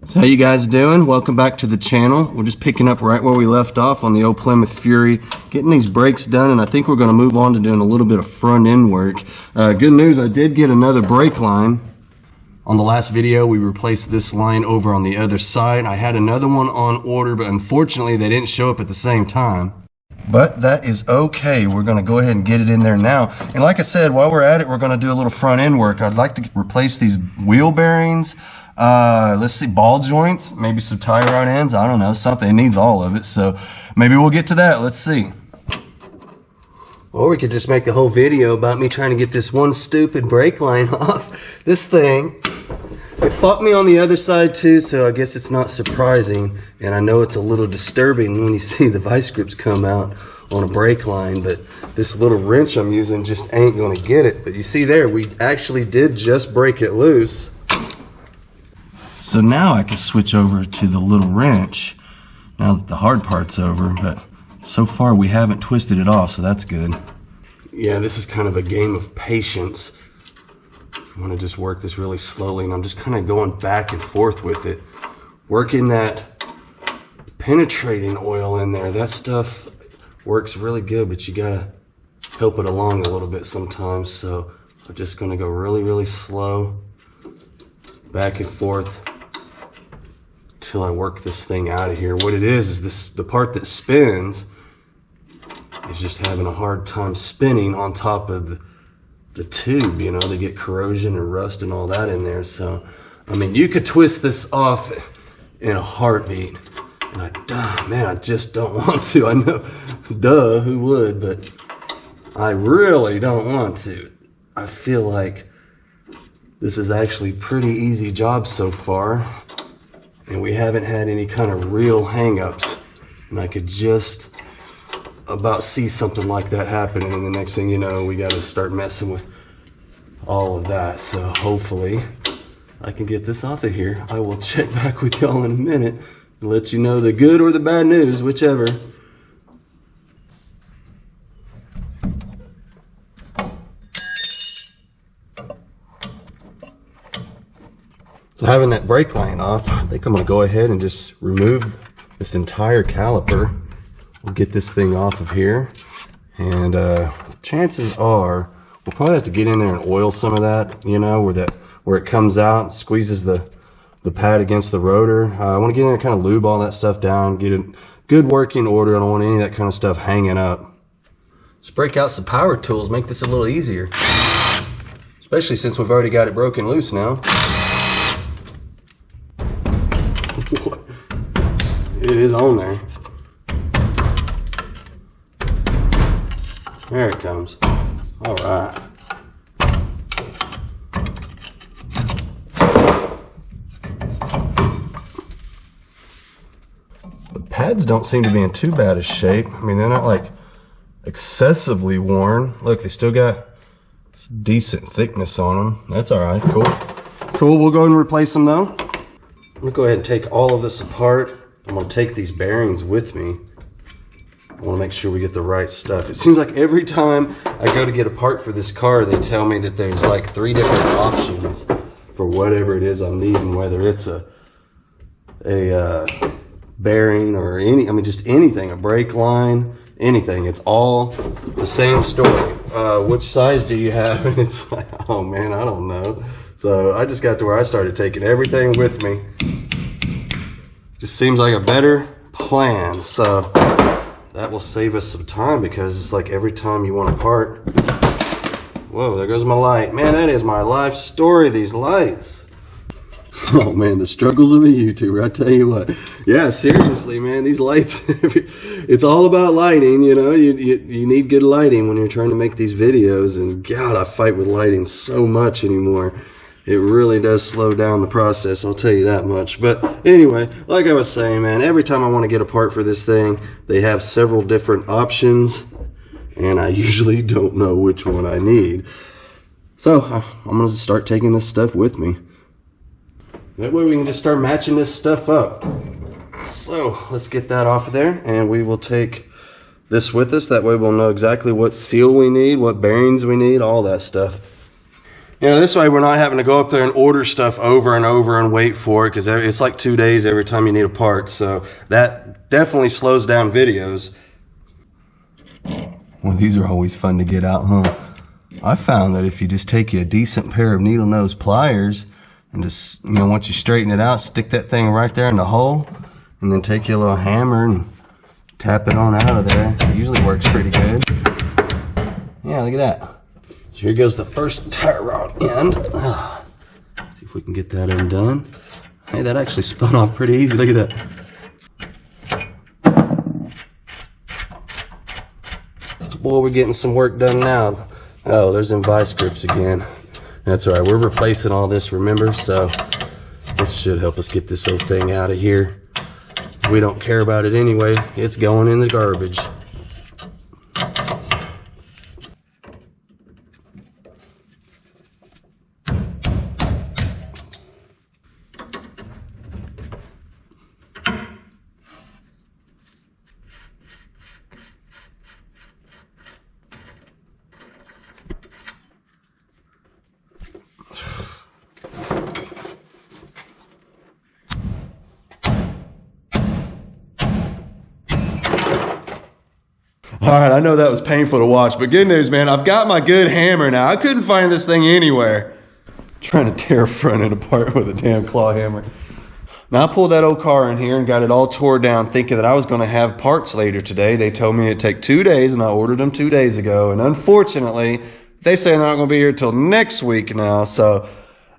So how you guys doing? Welcome back to the channel. We're just picking up right where we left off on the old Plymouth Fury, getting these brakes done, and I think we're going to move on to doing a little bit of front end work. Good news, I did get another brake line. On the last video, we replaced this line over on the other side. I had another one on order, but unfortunately they didn't show up at the same time. But that is okay. We're going to go ahead and get it in there now. And like I said, while we're at it, we're going to do a little front end work. I'd like to replace these wheel bearings. Let's see, ball joints, maybe some tie rod ends. I don't know, something. It needs all of it. So maybe we'll get to that. Let's see. Or we could just make the whole video about me trying to get this one stupid brake line off. This thing, it fucked me on the other side too, so I guess it's not surprising. And I know it's a little disturbing when you see the vice grips come out on a brake line, but this little wrench I'm using just ain't gonna get it. But you see there, we actually did just break it loose. So now I can switch over to the little wrench now that the hard part's over, but so far we haven't twisted it off, so that's good. Yeah, this is kind of a game of patience. I want to just work this really slowly, and I'm just kind of going back and forth with it. Working that penetrating oil in there, that stuff works really good, but you gotta help it along a little bit sometimes, so I'm just gonna go really, really slow, back and forth, till I work this thing out of here. What it is this, the part that spins is just having a hard time spinning on top of the tube, you know, they get corrosion and rust and all that in there. So, I mean, you could twist this off in a heartbeat. And I just don't want to. I know, duh, who would, but I really don't want to. I feel like this is actually a pretty easy job so far. And we haven't had any kind of real hang-ups. And I could just about see something like that happening, and the next thing you know, we got to start messing with all of that. So hopefully I can get this off of here. I will check back with y'all in a minute and let you know the good or the bad news, whichever. So having that brake line off, I think I'm going to go ahead and just remove this entire caliper. We'll get this thing off of here. And chances are, we'll probably have to get in there and oil some of that, you know, where it comes out, squeezes the pad against the rotor. I want to get in there and kind of lube all that stuff down, get it good working order. I don't want any of that kind of stuff hanging up. Let's break out some power tools, make this a little easier. Especially since we've already got it broken loose now. It is on there. There it comes. All right. The pads don't seem to be in too bad a shape. I mean, they're not like excessively worn. Look, they still got decent thickness on them. That's all right. Cool. Cool. We'll go ahead and replace them though. I'm gonna go ahead and take all of this apart. I'm gonna take these bearings with me. I want to make sure we get the right stuff. It seems like every time I go to get a part for this car, they tell me that there's like 3 different options for whatever it is I'm needing, whether it's a bearing or just anything, a brake line, anything. It's all the same story. Which size do you have? And it's like, oh man, I don't know. So I just got to where I started taking everything with me. Just seems like a better plan. So that will save us some time, because it's like every time you want a part. Whoa, there goes my light. Man, that is my life story, these lights. Oh man, the struggles of a YouTuber, I tell you what. Yeah, seriously, man, these lights, it's all about lighting, you know. You need good lighting when you're trying to make these videos, and God, I fight with lighting so much anymore. It really does slow down the process, I'll tell you that much. But anyway, like I was saying, man, every time I want to get a part for this thing, they have several different options, and I usually don't know which one I need. So I'm going to start taking this stuff with me. That way we can just start matching this stuff up. So let's get that off of there, and we will take this with us. That way we'll know exactly what seal we need, what bearings we need, all that stuff. You know, this way we're not having to go up there and order stuff over and over and wait for it, because it's like 2 days every time you need a part. So that definitely slows down videos. Well, these are always fun to get out, huh? I found that if you just take you a decent pair of needle nose pliers and just, you know, once you straighten it out, stick that thing right there in the hole, and then take your little hammer and tap it on out of there. It usually works pretty good. Yeah, look at that. So here goes the first tie rod end. See if we can get that undone. Hey, that actually spun off pretty easy. Look at that. Boy, we're getting some work done now. Oh, there's them vice grips again. That's all right. We're replacing all this, remember? So this should help us get this whole thing out of here. We don't care about it anyway. It's going in the garbage. All right, I know that was painful to watch, but good news, man. I've got my good hammer now. I couldn't find this thing anywhere. I'm trying to tear a front end apart with a damn claw hammer. Now, I pulled that old car in here and got it all tore down, thinking that I was going to have parts later today. They told me it'd take 2 days, and I ordered them 2 days ago. And unfortunately, they say they're not going to be here till next week now. So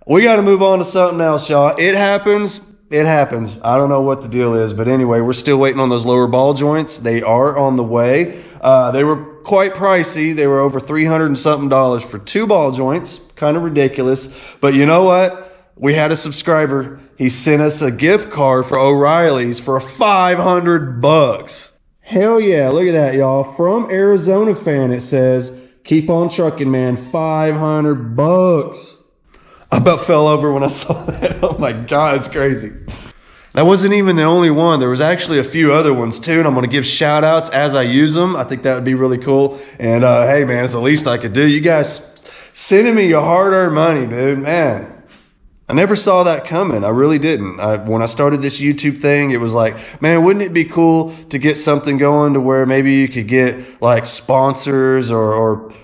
we got to move on to something else, y'all. It happens. It happens. I don't know what the deal is, but anyway, we're still waiting on those lower ball joints. They are on the way. They were quite pricey. They were over $300 and something for 2 ball joints. Kind of ridiculous. But you know what? We had a subscriber. He sent us a gift card for O'Reilly's for $500. Hell yeah. Look at that, y'all. From Arizona fan, it says, keep on trucking, man. $500. I about fell over when I saw that. Oh my God, it's crazy. That wasn't even the only one. There was actually a few other ones too, and I'm going to give shout outs as I use them. I think that would be really cool. And hey man, it's the least I could do. You guys sending me your hard-earned money, dude. Man, I never saw that coming. I really didn't. When I started this YouTube thing, it was like, man, wouldn't it be cool to get something going to where maybe you could get like sponsors or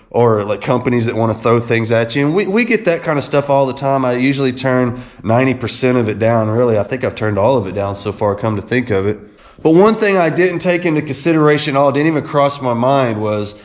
like companies that want to throw things at you. And we get that kind of stuff all the time. I usually turn 90% of it down. Really, I think I've turned all of it down so far, come to think of it. But one thing I didn't take into consideration at all, didn't even cross my mind, was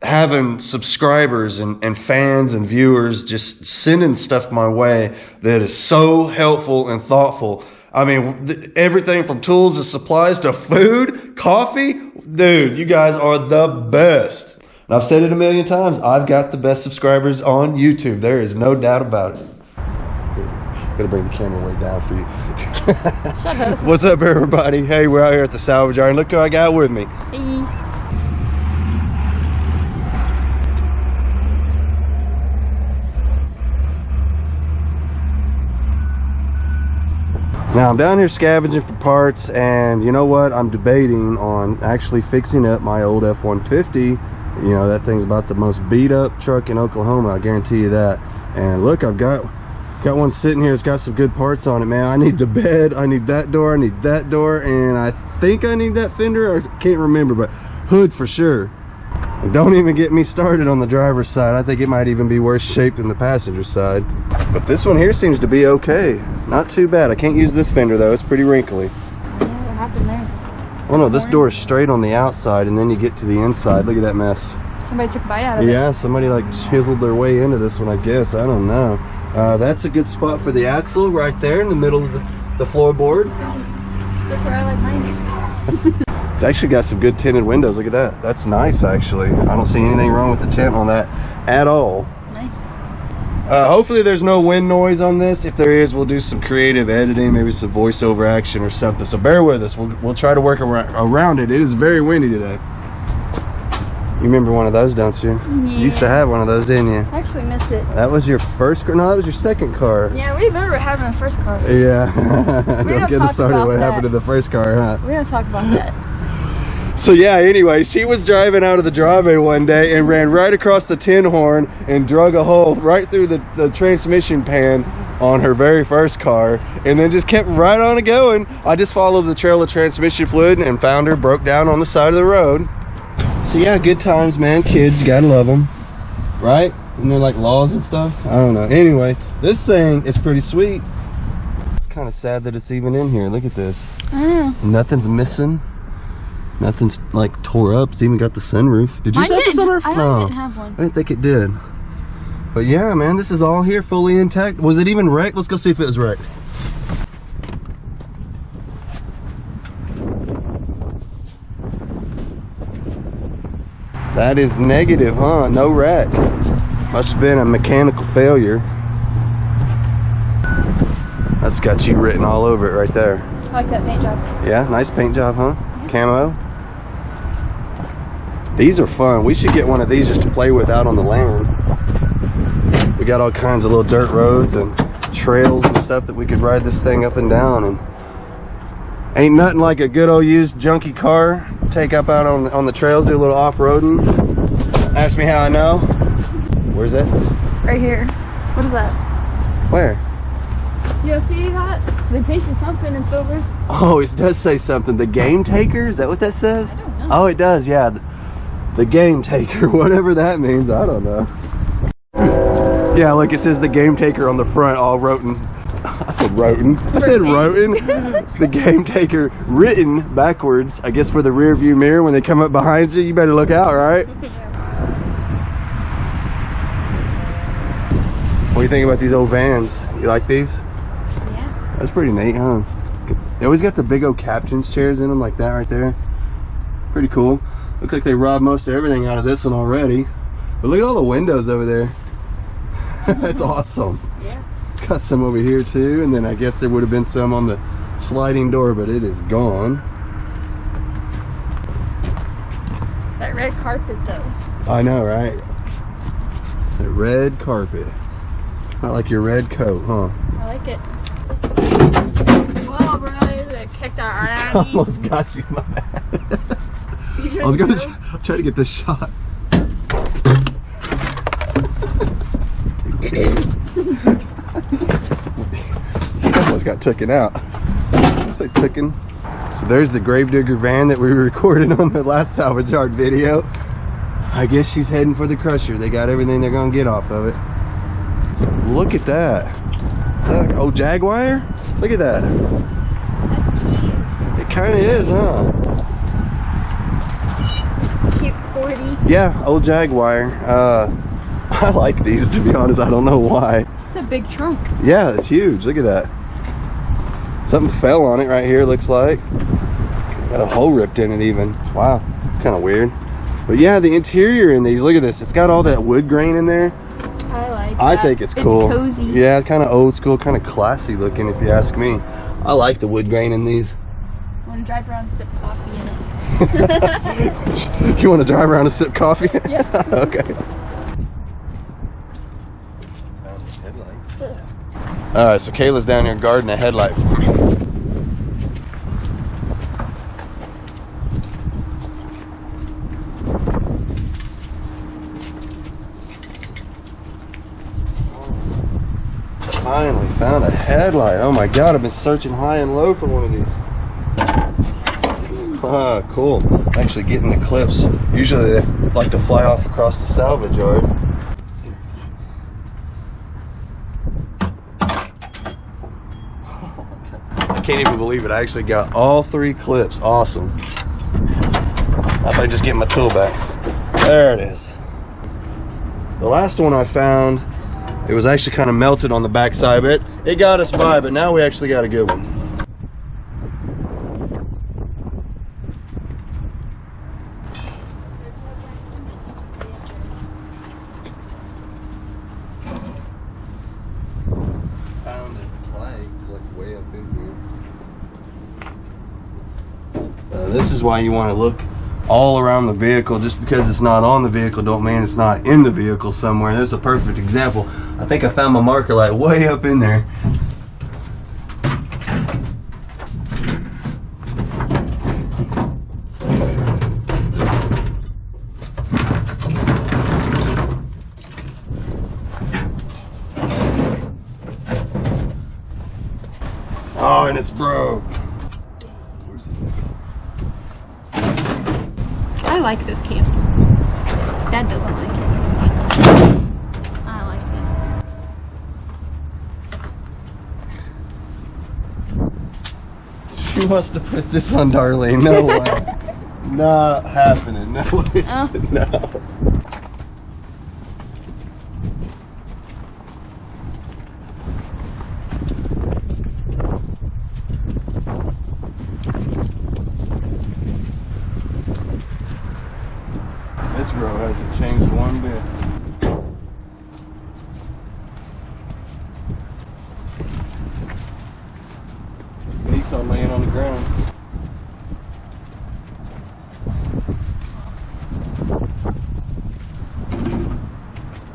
having subscribers and fans and viewers just sending stuff my way that is so helpful and thoughtful. I mean, everything from tools and supplies to food, coffee. Dude, you guys are the best. And I've said it a million times. I've got the best subscribers on YouTube. There is no doubt about it. Gotta bring the camera way down for you. Shut up. What's up, everybody? Hey, we're out here at the Salvage Yard. Look who I got with me. Hey. Now I'm down here scavenging for parts, and you know what? I'm debating on actually fixing up my old F-150. You know, that thing's about the most beat up truck in Oklahoma, I guarantee you that. And look, I've got one sitting here. It's got some good parts on it, man. I need the bed, I need that door, I need that door, and I think I need that fender. I can't remember, but hood for sure. And don't even get me started on the driver's side. I think it might even be worse shape than the passenger side. But this one here seems to be okay. Not too bad. I can't use this fender though. It's pretty wrinkly. Yeah, what happened there? Oh no, this door is straight on the outside, and then you get to the inside. Look at that mess. Somebody took a bite out of it. Yeah, somebody like chiseled their way into this one, I guess. I don't know. That's a good spot for the axle right there in the middle of the floorboard. That's where I like mine. It's actually got some good tinted windows. Look at that. That's nice, actually. I don't see anything wrong with the tint on that at all. Nice. Hopefully there's no wind noise on this. If there is, we'll do some creative editing, maybe some voiceover action or something. So bear with us. We'll try to work around it. It is very windy today. You remember one of those, don't you? Yeah. You used to have one of those, didn't you? I actually miss it. That was your first car? No, that was your second car. Yeah, we remember having the first car. Yeah. Don't Get us started what happened to the first car, huh? We're gonna talk about that. So yeah, anyway, she was driving out of the driveway one day and ran right across the tin horn and drug a hole right through the transmission pan on her very first car, and then just kept right on it going. I just followed the trail of transmission fluid and found her broke down on the side of the road. So yeah, good times, man. Kids, you gotta love them, right? And they're like laws and stuff. I don't know. Anyway, this thing is pretty sweet. It's kind of sad that it's even in here. Look at this. I know. Nothing's missing. Nothing's like tore up. It's even got the sunroof. Did you have the sunroof? I didn't have one. I didn't think it did. But yeah, man, this is all here, fully intact. Was it even wrecked? Let's go see if it was wrecked. That is negative, huh? No wreck. Must have been a mechanical failure. That's got you written all over it right there. I like that paint job. Yeah, nice paint job, huh? Camo. These are fun. We should get one of these just to play with out on the land. We got all kinds of little dirt roads and trails and stuff that we could ride this thing up and down, and ain't nothing like a good old used junky car. Take up out on the trails, do a little off-roading. Ask me how I know. Where's that? Right here. What is that? Where? You see that? So they pasted something in silver. Oh, it does say something. The Game Taker? Is that what that says? I don't know. Oh, it does, yeah. The Game Taker, whatever that means, I don't know. Yeah, look, it says the Game Taker on the front, all written. I said written. I said written. The Game Taker written backwards, I guess for the rear view mirror when they come up behind you. You better look out, right? What do you think about these old vans? You like these? Yeah. That's pretty neat, huh? They always got the big old captain's chairs in them like that right there. Pretty cool. Looks like they robbed most of everything out of this one already. But look at all the windows over there. That's awesome. Yeah. It's got some over here too, and then I guess there would have been some on the sliding door, but it is gone. That red carpet though. I know, right? The red carpet. Not like your red coat, huh? I like it. Whoa, bro, you're gonna kick that right out of me. Almost got you, my bad. I was gonna try to get this shot. Almost got taken out. Just like taken. So there's the gravedigger van that we recorded on the last Salvage Yard video. I guess she's heading for the crusher. They got everything they're gonna get off of it. Look at that. Is that like an old Jaguar? Look at that. That's cute. It kind of is, huh? Cute, sporty. Yeah, old Jaguar. I like these, to be honest. I don't know why. It's a big trunk. Yeah, it's huge. Look at that. Something fell on it right here, looks like. Got a hole ripped in it even. Wow, kind of weird. But yeah, the interior in these, look at this. It's got all that wood grain in there. I like I that. think it's cool. It's cozy. Yeah, kind of old school, kind of classy looking if you ask me. I like the wood grain in these. I want to drive around and sip coffee in it. You want to drive around and sip coffee? Yeah. Okay. Alright, so Kayla's down here guarding a headlight for me. Finally found a headlight. Oh my god, I've been searching high and low for one of these. Ah, cool. Actually getting the clips. Usually they like to fly off across the salvage yard. I can't even believe it. I actually got all 3 clips. Awesome. If I just get my tool back. There it is. The last one I found, it was actually kind of melted on the back side, but it got us by, but now we actually got a good one. Found a flag. It's like way up in here. This is why you want to look all around the vehicle. Just because it's not on the vehicle don't mean it's not in the vehicle somewhere. This is a perfect example. I think I found my marker light way up in there. and it's broke. I like this camp. Dad doesn't like it. I like it. She wants to put this on Darlene. No way. Not happening. No way. Oh. No. This road hasn't changed one bit. Nissan laying on the ground.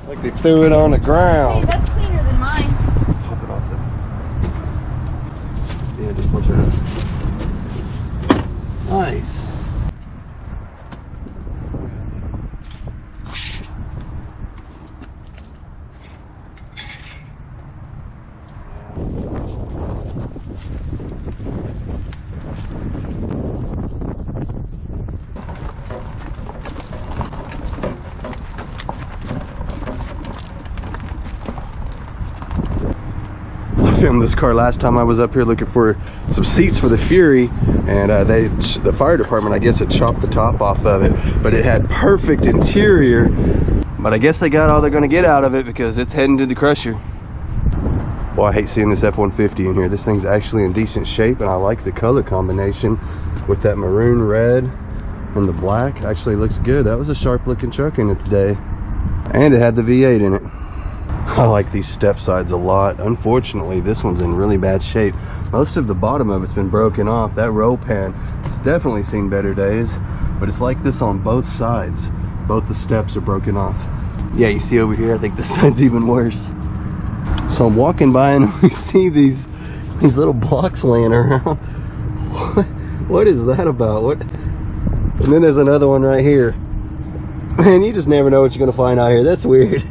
Like they threw it on the ground. Hey, that's cleaner than mine. Pop it off there. Yeah, just push it up. Nice. I filmed this car last time I was up here looking for some seats for the Fury, and the fire department, I guess, had chopped the top off of it, but it had perfect interior. But I guess they got all they're going to get out of it because it's heading to the crusher. Boy, I hate seeing this F-150 in here. This thing's actually in decent shape, and I like the color combination with that maroon red and the black. Actually looks good. That was a sharp looking truck in its day, and it had the V8 in it. I like these step sides a lot. Unfortunately, this one's in really bad shape. Most of the bottom of it's been broken off. That roll pan, it's definitely seen better days, but it's like this on both sides. Both the steps are broken off. Yeah, you see over here, I think this side's even worse. So I'm walking by and we see these little blocks laying around. What is that about? What? And then there's another one right here. Man, you just never know what you're gonna find out here. That's weird.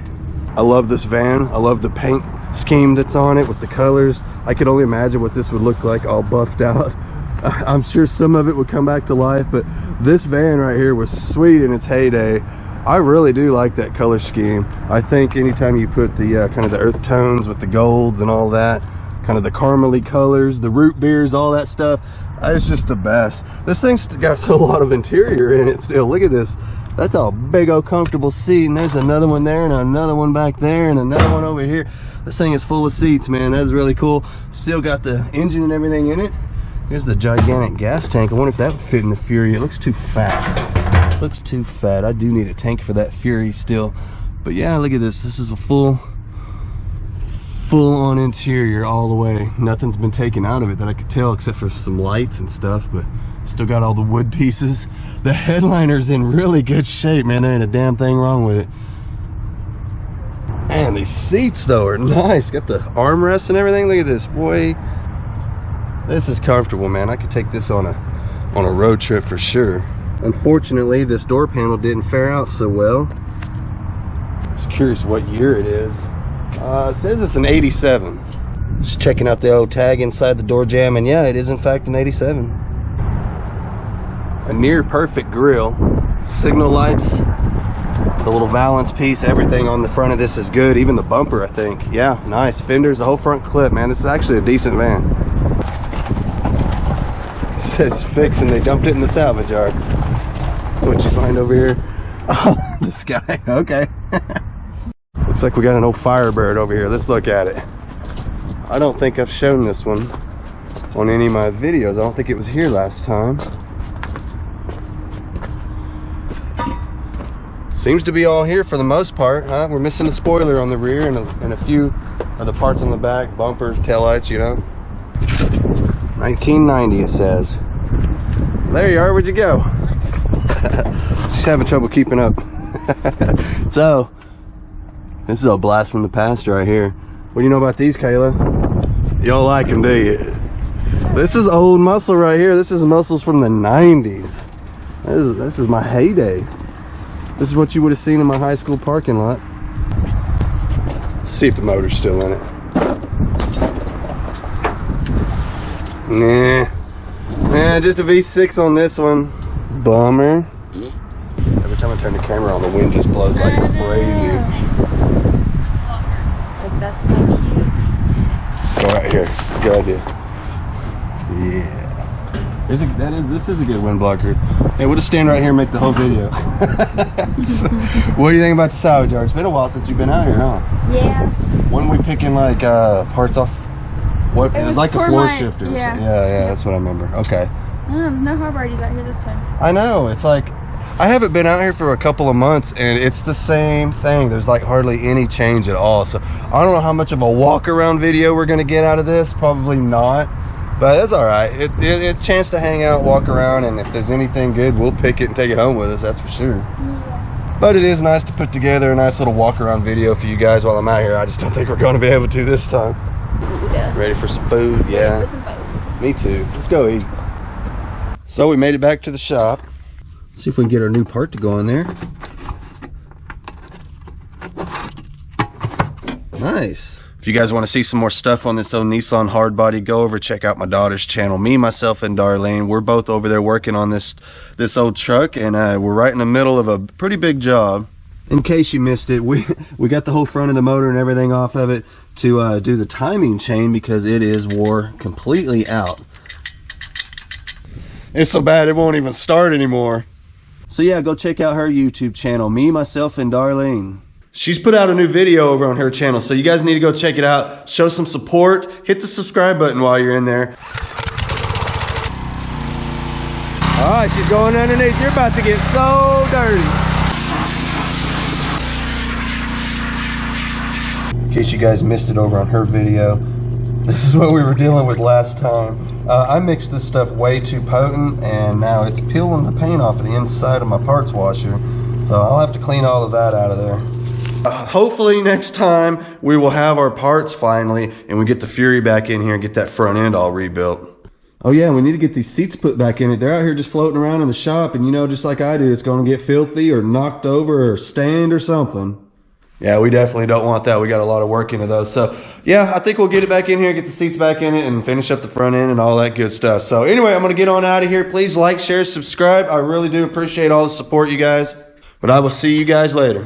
I love this van. I love the paint scheme that's on it with the colors. I could only imagine what this would look like all buffed out. I'm sure some of it would come back to life, but this van right here was sweet in its heyday. I really do like that color scheme. I think anytime you put the kind of the earth tones with the golds and all that, kind of the caramely colors, the root beers, all that stuff, it's just the best. This thing's got a lot of interior in it still. Look at this. That's a big old comfortable seat, and there's another one there and another one back there and another one over here. This thing is full of seats, man. That's really cool. Still got the engine and everything in it. Here's the gigantic gas tank. I wonder if that would fit in the Fury. It looks too fat. Looks too fat. I do need a tank for that Fury still. But yeah, look at this. This is a full on interior all the way. Nothing's been taken out of it that I could tell except for some lights and stuff, but still got all the wood pieces. The headliner's in really good shape, man. There ain't a damn thing wrong with it. And these seats though are nice. Got the armrests and everything. Look at this, boy. This is comfortable, man. I could take this on a road trip for sure. Unfortunately, this door panel didn't fare out so well. Just curious what year it is. It says it's an 87. Just checking out the old tag inside the door jamb, and yeah, it is in fact an 87. A near perfect grille, signal lights, the little valance piece, everything on the front of this is good. Even the bumper, I think. Yeah, nice. Fenders, the whole front clip, man. This is actually a decent van. It says fix, and they dumped it in the salvage yard. What'd you find over here? Oh, this guy. Okay. Looks like we got an old Firebird over here. Let's look at it. I don't think I've shown this one on any of my videos. I don't think it was here last time. Seems to be all here for the most part, huh? We're missing a spoiler on the rear and a few of the parts on the back, bumper, taillights, you know. 1990 it says. There you are, where'd you go? She's having trouble keeping up. So, this is a blast from the past right here. What do you know about these, Kayla? You don't like them, do you? This is old muscle right here. This is muscles from the 90s. This is my heyday. This is what you would have seen in my high school parking lot. Let's see if the motor's still in it. Nah, just a V6 on this one. Bummer. Every time I turn the camera on, the wind just blows like crazy. Like, that's my cue. Go right here. It's a good idea. Yeah. This is a good wind blocker. Hey, we'll just stand right here and make the whole video. So, what do you think about the salvage yard? It's been a while since you've been out here, huh? Yeah. When we picking like parts off? What it was like a floor shifter. Yeah. Yeah, that's what I remember. Okay. No hoverboards out here this time. I know. It's like I haven't been out here for a couple of months, and it's the same thing. There's like hardly any change at all. So I don't know how much of a walk around video we're gonna get out of this. Probably not. But that's all right. It's a chance to hang out, walk around, and if there's anything good, we'll pick it and take it home with us. That's for sure. Yeah. But it is nice to put together a nice little walk around video for you guys while I'm out here. I just don't think we're going to be able to this time. Yeah. Ready for some food? Yeah. Ready for some food. Me too. Let's go eat. So we made it back to the shop. Let's see if we can get our new part to go in there. Nice. If you guys want to see some more stuff on this old Nissan hardbody, go over, check out my daughter's channel. Me, myself, and Darlene, we're both over there working on this old truck, and we're right in the middle of a pretty big job. In case you missed it, we got the whole front of the motor and everything off of it to do the timing chain because it is wore completely out. It's so bad it won't even start anymore. So yeah, go check out her YouTube channel, Me, Myself, and Darlene. She's put out a new video over on her channel, so you guys need to go check it out. Show some support. Hit the subscribe button while you're in there. All right, she's going underneath. You're about to get so dirty. In case you guys missed it over on her video, this is what we were dealing with last time. I mixed this stuff way too potent, and now it's peeling the paint off of the inside of my parts washer. So I'll have to clean all of that out of there. Hopefully next time we will have our parts finally and we get the Fury back in here and get that front end all rebuilt. Oh yeah, we need to get these seats put back in it. They're out here just floating around in the shop, and you know, just like I do, it's going to get filthy or knocked over or stained or something. Yeah, we definitely don't want that. We got a lot of work into those. So yeah, I think we'll get it back in here, get the seats back in it, and finish up the front end and all that good stuff. So anyway, I'm going to get on out of here. Please like, share, subscribe. I really do appreciate all the support, you guys. But I will see you guys later.